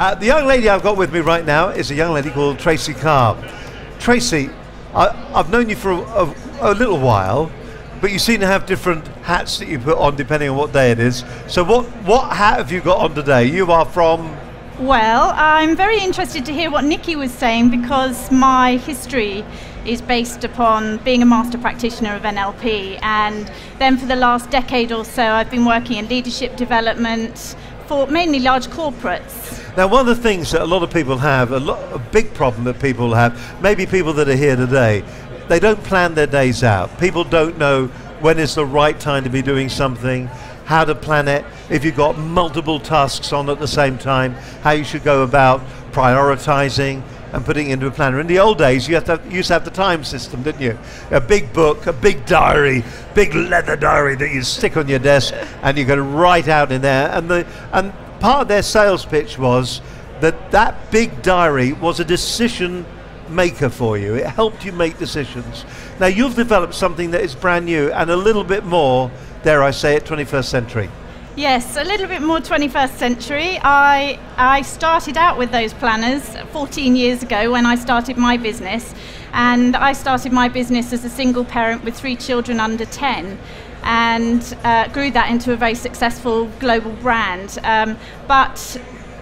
The young lady I've got with me right now is a young lady called Tracy Carr. Tracy, I've known you for a little while, but you seem to have different hats that you put on depending on what day it is. So what hat have you got on today? You are from? Well, I'm very interested to hear what Nikki was saying, because my history is based upon being a master practitioner of NLP, and then for the last decade or so I've been working in leadership development for mainly large corporates. Now, one of the things that a lot of people have, a big problem that people have, maybe people that are here today, they don't plan their days out. People don't know when is the right time to be doing something, how to plan it, if you've got multiple tasks on at the same time, how you should go about prioritizing and putting it into a planner. In the old days, you used to have the time system, didn't you? A big book, a big diary, big leather diary that you stick on your desk, and you can write out in there. And part of their sales pitch was that big diary was a decision maker for you. It helped you make decisions. Now you've developed something that is brand new and a little bit more, dare I say it, 21st century. Yes, a little bit more 21st century. I started out with those planners 14 years ago when I started my business, and I started my business as a single parent with 3 children under 10, and grew that into a very successful global brand. But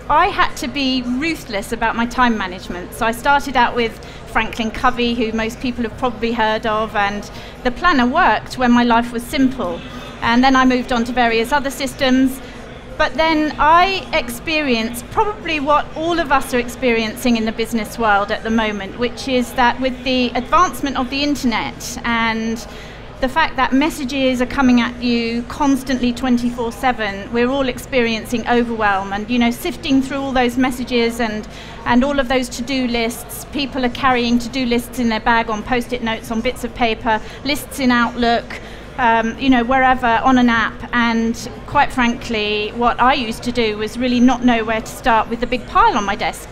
I had to be ruthless about my time management. So I started out with Franklin Covey, who most people have probably heard of, and the planner worked when my life was simple. And then I moved on to various other systems. But then I experienced probably what all of us are experiencing in the business world at the moment, which is that with the advancement of the internet and the fact that messages are coming at you constantly 24/7, we're all experiencing overwhelm, and sifting through all those messages and all of those to-do lists. People are carrying to-do lists in their bag on post-it notes, on bits of paper, lists in Outlook, wherever, on an app. And quite frankly, what I used to do was really not know where to start with the big pile on my desk.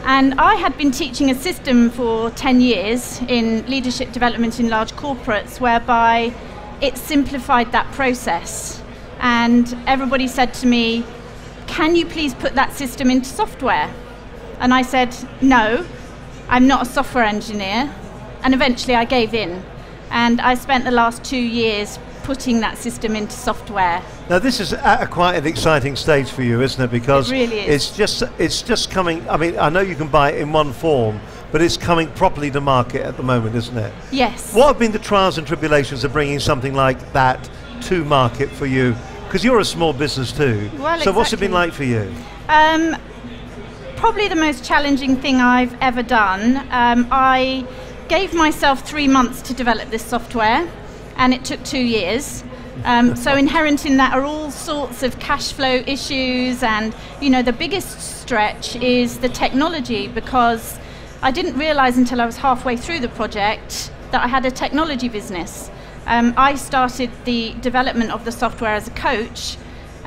And I had been teaching a system for 10 years in leadership development in large corporates, whereby it simplified that process. And everybody said to me, "Can you please put that system into software?" And I said, "No, I'm not a software engineer." And eventually I gave in. And I spent the last 2 years putting that system into software. Now this is at quite an exciting stage for you, isn't it? Because it really is. It's just coming. I mean, I know you can buy it in one form, but it's coming properly to market at the moment, isn't it? Yes. What have been the trials and tribulations of bringing something like that to market for you? Because you're a small business too. Well, so what's it been like for you? Probably the most challenging thing I've ever done. I gave myself 3 months to develop this software, and it took 2 years. So inherent in that are all sorts of cash flow issues, and the biggest stretch is the technology, because I didn't realize until I was halfway through the project that I had a technology business. I started the development of the software as a coach,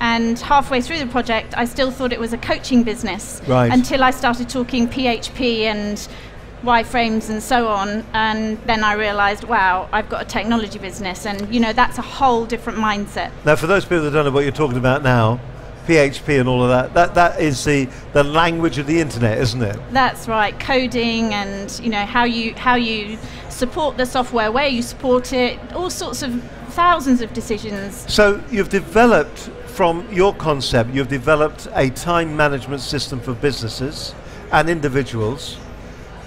and halfway through the project I still thought it was a coaching business, right, until I started talking PHP and wireframes and so on, and then I realized, wow, I've got a technology business, and that's a whole different mindset. Now for those people that don't know what you're talking about now, PHP and all of that is the language of the internet, isn't it? That's right, coding, and how you support the software, where you support it, all sorts of thousands of decisions. So you've developed, from your concept, you've developed a time management system for businesses and individuals.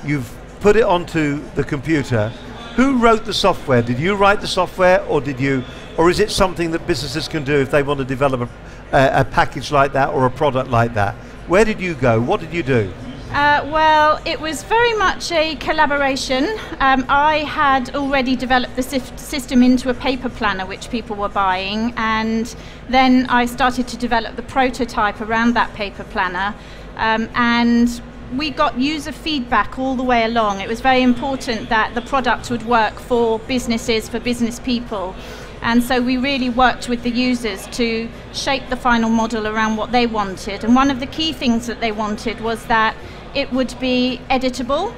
You've put it onto the computer. Who wrote the software? Did you write the software, or is it something that businesses can do if they want to develop a package like that or a product like that? Where did you go? What did you do? Well, it was very much a collaboration. I had already developed the system into a paper planner which people were buying, and then I started to develop the prototype around that paper planner, and we got user feedback all the way along. It was very important that the product would work for businesses, for business people. And so we really worked with the users to shape the final model around what they wanted. And one of the key things that they wanted was that it would be editable,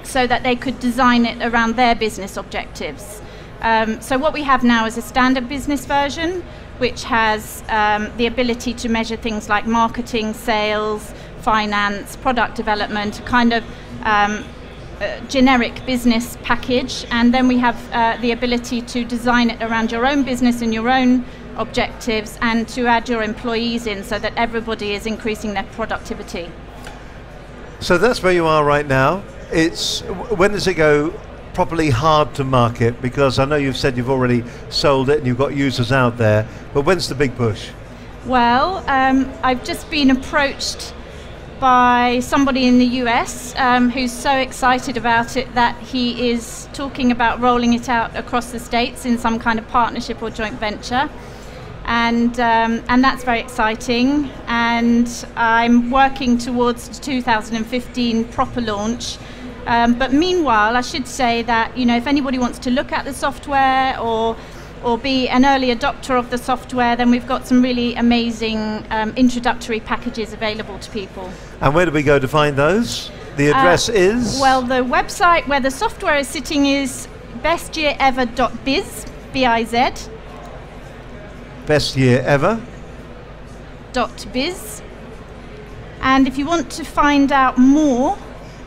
so that they could design it around their business objectives. So what we have now is a standard business version, which has the ability to measure things like marketing, sales, finance, product development, kind of generic business package. And then we have the ability to design it around your own business and your own objectives, and to add your employees in so that everybody is increasing their productivity. So that's where you are right now. When does it go properly hard to market? Because I know you've said you've already sold it and you've got users out there, but when's the big push? Well, I've just been approached by somebody in the US who's so excited about it that he is talking about rolling it out across the States in some kind of partnership or joint venture. And that's very exciting, and I'm working towards the 2015 proper launch. But meanwhile, I should say that, you know, if anybody wants to look at the software or be an early adopter of the software, then we've got some really amazing introductory packages available to people. And where do we go to find those? The address is? Well, the website where the software is sitting is bestyearever.biz, B-I-Z. bestyearever.biz. And if you want to find out more,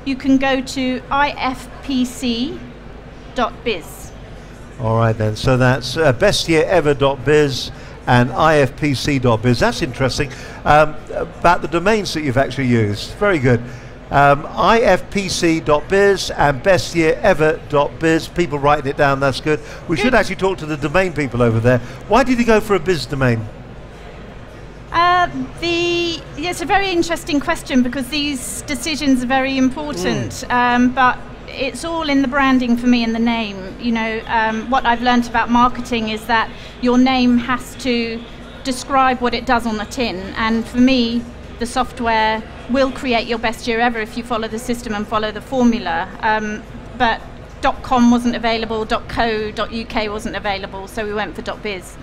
you can go to ifpc.biz. All right then, so that's bestyearever.biz and ifpc.biz. That's interesting. About the domains that you've actually used. Very good. ifpc.biz and bestyearever.biz. People writing it down, that's good. We should actually talk to the domain people over there. Why did you go for a biz domain? It's a very interesting question, because these decisions are very important, but it's all in the branding for me and the name. You know, what I've learned about marketing is that your name has to describe what it does on the tin, and for me, the software will create your best year ever if you follow the system and follow the formula. But .com wasn't available, .co.uk wasn't available, so we went for .biz.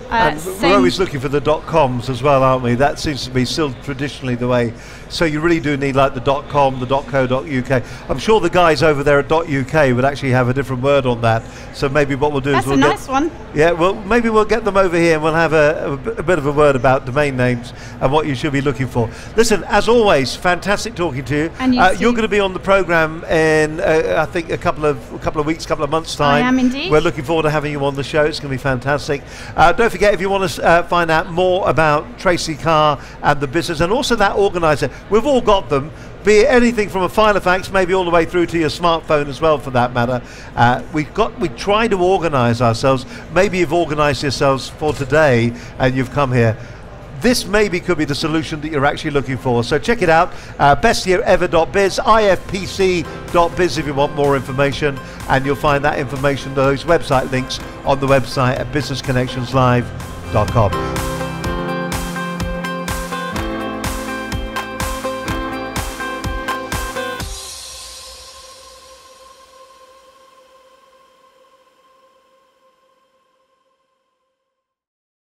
We're always looking for the .coms as well, aren't we? That seems to be still traditionally the way. So you really do need like the .com, the .co.uk. I'm sure the guys over there at .uk would actually have a different word on that. So maybe what we'll do is we'll nice one. Yeah, well, maybe we'll get them over here and we'll have a bit of a word about domain names and what you should be looking for. Listen, as always, fantastic talking to you. And you're going to be on the program in I think a couple of weeks, couple of months' time. I am indeed. We're looking forward to having you on the show. It's going to be fantastic. Don't forget, if you want to find out more about Tracy Carr and the business, and also that organizer, we've all got them, be it anything from a file of fax, maybe all the way through to your smartphone as well, for that matter. We try to organize ourselves. Maybe you've organized yourselves for today and you've come here. This maybe could be the solution that you're actually looking for. So check it out, bestyearever.biz, ifpc.biz if you want more information, and you'll find that information, those website links on the website at businessconnectionslive.com.